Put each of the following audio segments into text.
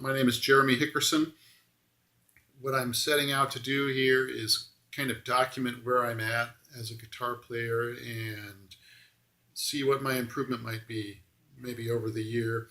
My name is Jeremy Hickerson. What I'm setting out to do here is kind of document where I'm at as a guitar player and see what my improvement might be, maybe over the year.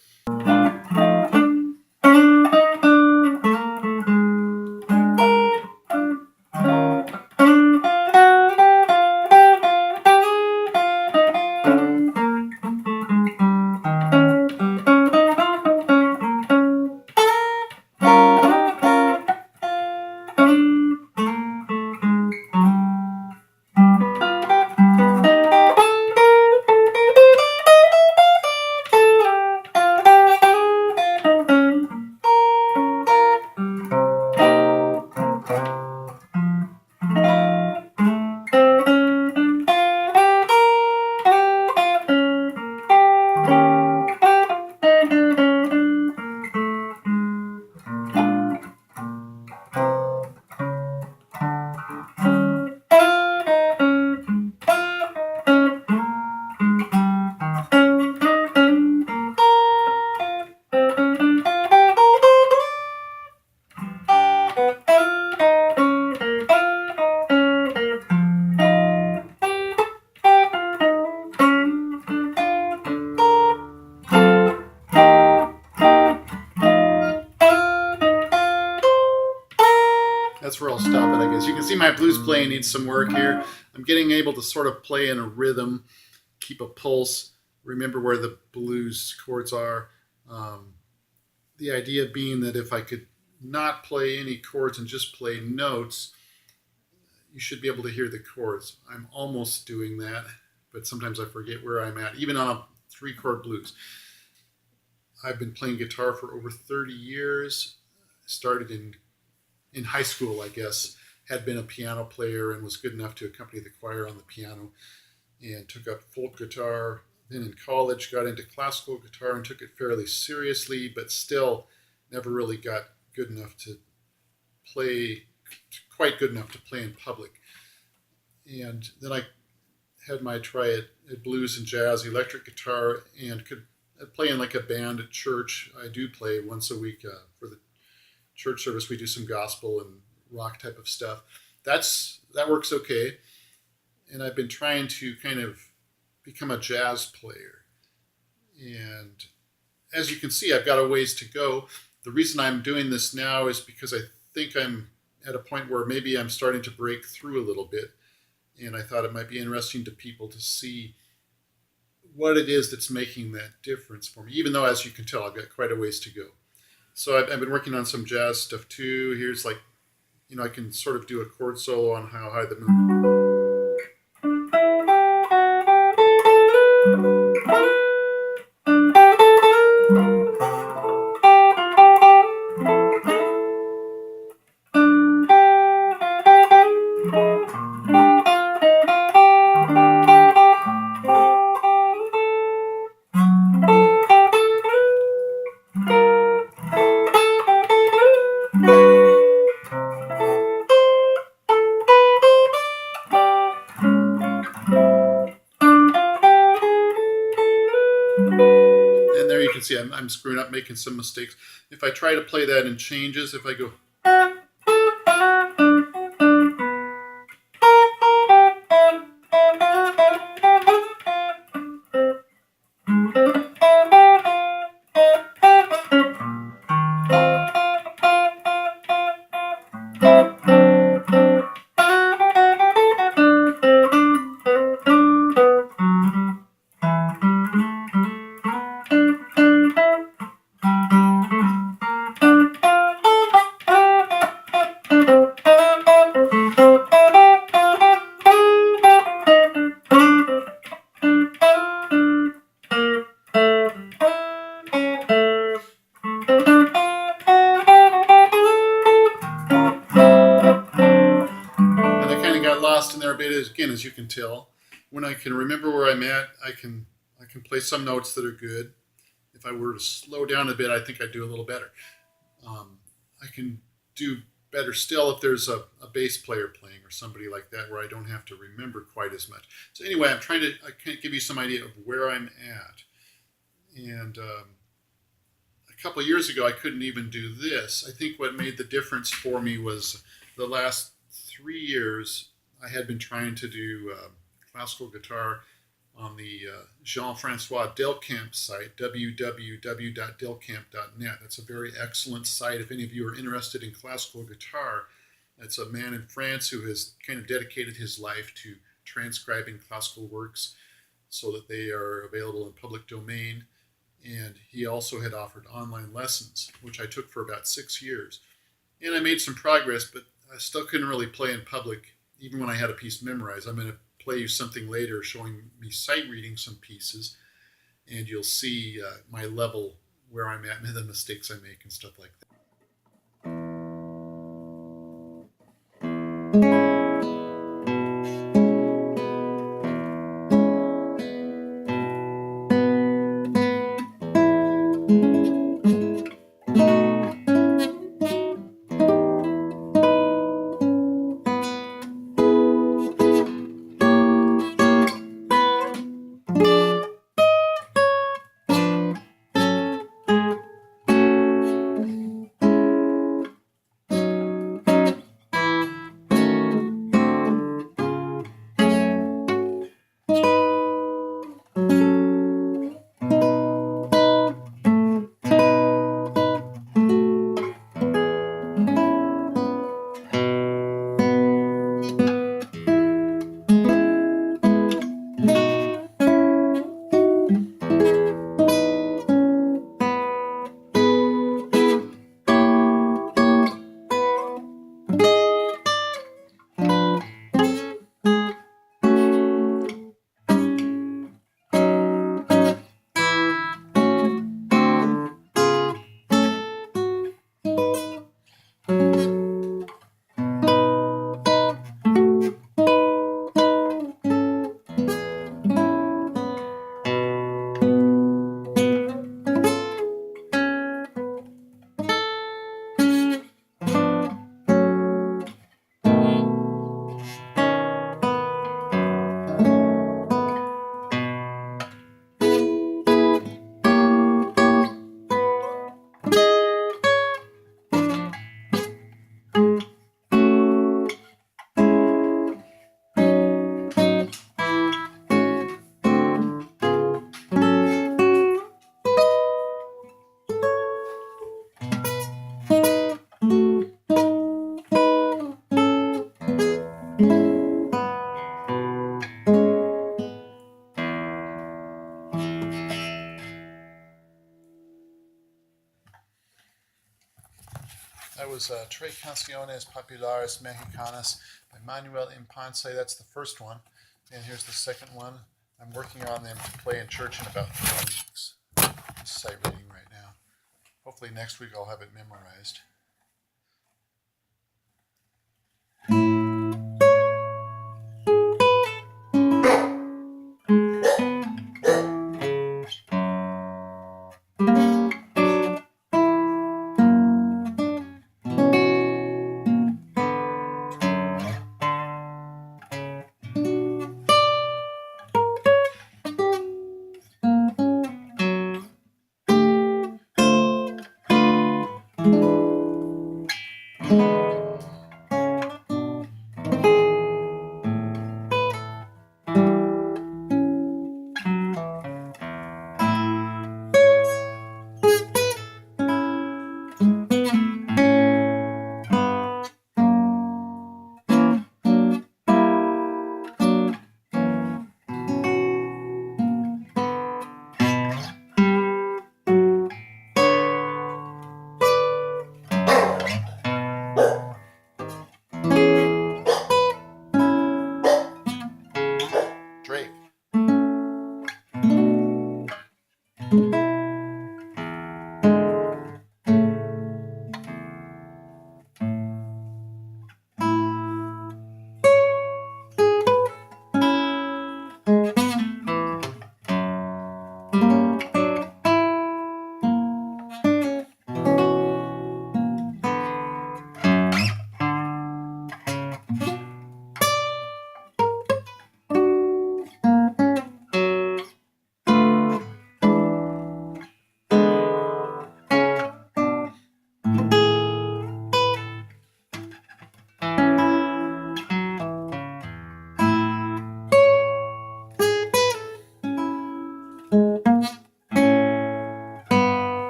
That's where I'll stop it, I guess. You can see my blues playing needs some work here. I'm getting able to sort of play in a rhythm, keep a pulse, remember where the blues chords are. Um, the idea being that if I could not play any chords and just play notes, you should be able to hear the chords. I'm almost doing that, but sometimes I forget where I'm at, even on a 3-chord blues. I've been playing guitar for over 30 years. Started in high school, I guess. Had been a piano player and was good enough to accompany the choir on the piano, and took up folk guitar. Then in college, got into classical guitar and took it fairly seriously, but still never really got good enough to play, quite good enough to play in public. And then I had my try at blues and jazz, electric guitar, and could play in like a band at church. I do play once a week for the church service. We do some gospel and rock type of stuff. That works okay. And I've been trying to kind of become a jazz player. And as you can see, I've got a ways to go. The reason I'm doing this now is because I think I'm at a point where maybe I'm starting to break through a little bit. And I thought it might be interesting to people to see what it is that's making that difference for me, even though, as you can tell, I've got quite a ways to go. So I've been working on some jazz stuff too. Here's like, I can sort of do a chord solo on how high the moon. And there you can see I'm screwing up, making some mistakes. If I try to play that in changes, if I go, lost in there a bit. Again, as you can tell, when I can remember where I'm at, I can play some notes that are good. If I were to slow down a bit, I think I'd do a little better. I can do better still if there's a bass player playing or somebody like that, where I don't have to remember quite as much. So anyway, I can't give you some idea of where I'm at, and I a couple of years ago, I couldn't even do this. I think what made the difference for me was the last 3 years I had been trying to do classical guitar on the Jean-Francois Delcamp site, www.delcamp.net. That's a very excellent site. If any of you are interested in classical guitar, it's a man in France who has kind of dedicated his life to transcribing classical works so that they are available in public domain. And he also had offered online lessons, which I took for about 6 years. And I made some progress, but I still couldn't really play in public, even when I had a piece memorized. I'm going to play you something later showing me sight reading some pieces, and you'll see my level, where I'm at, and the mistakes I make and stuff like that. That was Tres Canciones Populares Mexicanas by Manuel Imponce. That's the first one. And here's the second one. I'm working on them to play in church in about 3 weeks. Sight reading right now. Hopefully next week I'll have it memorized.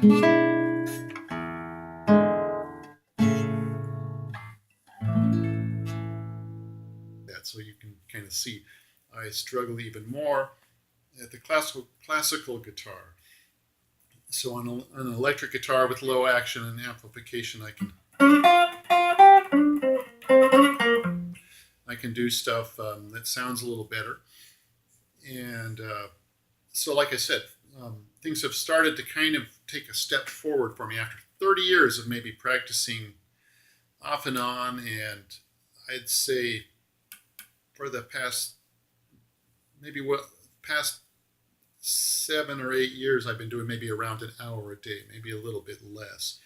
That so you can kind of see I struggle even more at the classical guitar. So on an electric guitar with low action and amplification, I can do stuff that sounds a little better. And so, like I said, things have started to kind of take a step forward for me after 30 years of maybe practicing off and on. And I'd say for the past past 7 or 8 years, I've been doing maybe around an hour a day, maybe a little bit less.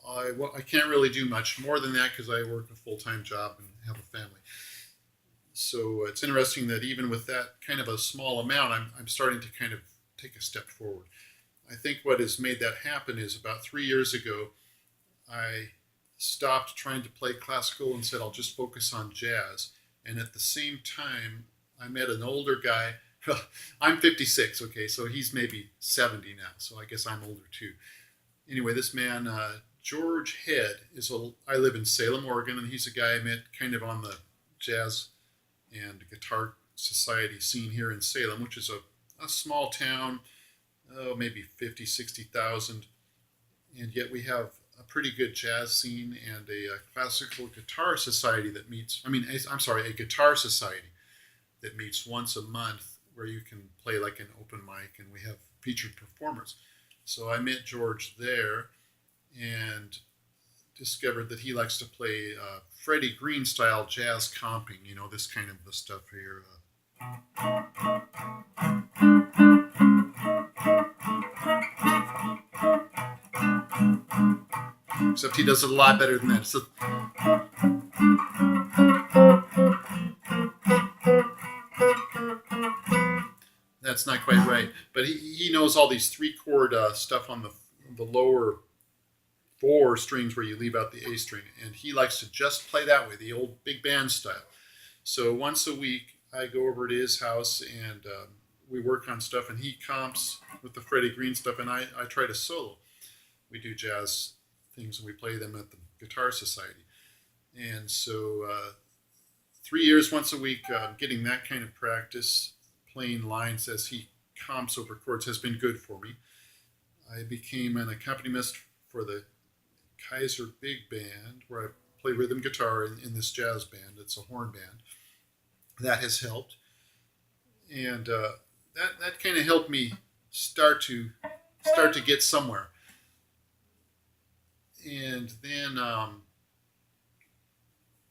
I can't really do much more than that because I work a full-time job and have a family. So it's interesting that even with that kind of a small amount, I'm starting to kind of take a step forward. I think what has made that happen is about 3 years ago, I stopped trying to play classical and said I'll just focus on jazz. And at the same time, I met an older guy. I'm 56, okay, so he's maybe 70 now, so I guess I'm older too. Anyway, this man, George Head, I live in Salem, Oregon, and he's a guy I met kind of on the jazz and guitar society scene here in Salem, which is a small town, maybe 50, 60,000, and yet we have a pretty good jazz scene and a classical guitar society that meets, I'm sorry, a guitar society that meets once a month where you can play like an open mic and we have featured performers. So I met George there and discovered that he likes to play Freddie Green style jazz comping, this kind of the stuff here. Except he does it a lot better than that. So, that's not quite right. But he knows all these three-chord stuff on the lower four strings where you leave out the A string. And he likes to just play that way, the old big band style. So once a week, I go over to his house and we work on stuff. And he comps with the Freddie Green stuff, and I try to solo. We do jazz things and we play them at the Guitar Society. And so 3 years, once a week, getting that kind of practice, playing lines as he comps over chords has been good for me. I became an accompanist for the Kaiser Big Band, where I play rhythm guitar in this jazz band. It's a horn band. That has helped, and that kind of helped me start to get somewhere. And then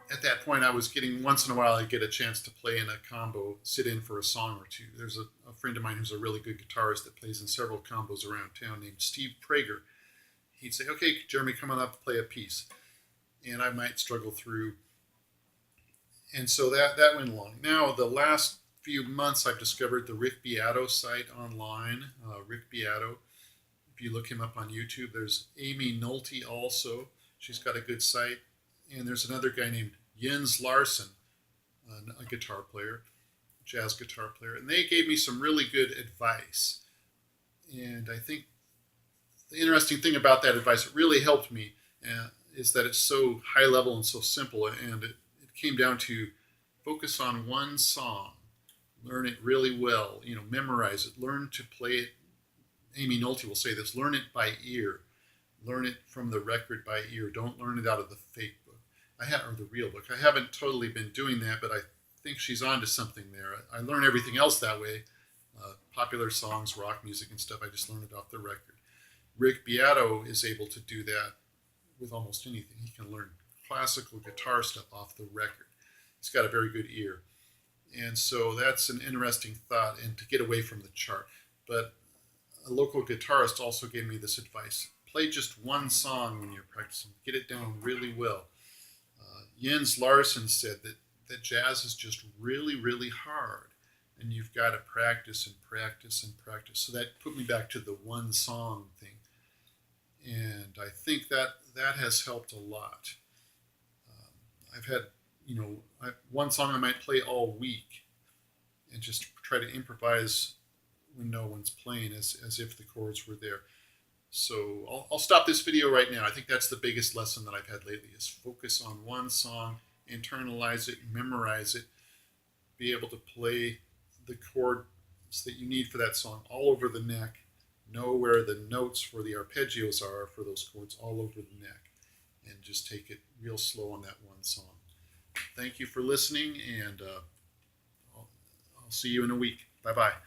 at that point, I was getting once in a while I'd get a chance to play in a combo, sit in for a song or two. There's a friend of mine who's a really good guitarist that plays in several combos around town named Steve Prager. He'd say, "Okay, Jeremy, come on up, play a piece," and I might struggle through. And so that went along. Now the last few months, I've discovered the Rick Beato site online. Rick Beato. If you look him up on YouTube, there's Amy Nolte also. She's got a good site. And there's another guy named Jens Larson, a guitar player, jazz guitar player. And they gave me some really good advice. And I think the interesting thing about that advice, it really helped me, is that it's so high level and so simple. And it came down to focus on one song, learn it really well, memorize it, learn to play it. Amy Nolte will say this: learn it by ear, learn it from the record by ear. Don't learn it out of the fake book. Or the real book. I haven't totally been doing that, but I think she's onto something there. I learn everything else that way. Popular songs, rock music and stuff, I just learn it off the record. Rick Beato is able to do that with almost anything. He can learn classical guitar stuff off the record. He's got a very good ear. And so that's an interesting thought, and to get away from the chart. But a local guitarist also gave me this advice: play just one song when you're practicing, get it down really well. Jens Larson said that jazz is just really, really hard, and you've got to practice and practice and practice. So that put me back to the one song thing, and I think that has helped a lot. I've had, one song I might play all week, and just try to improvise when no one's playing, as if the chords were there. So I'll stop this video right now. I think that's the biggest lesson that I've had lately is focus on one song, internalize it, memorize it, be able to play the chords that you need for that song all over the neck, know where the notes for the arpeggios are for those chords all over the neck, and just take it real slow on that one song. Thank you for listening, and I'll see you in a week. Bye-bye.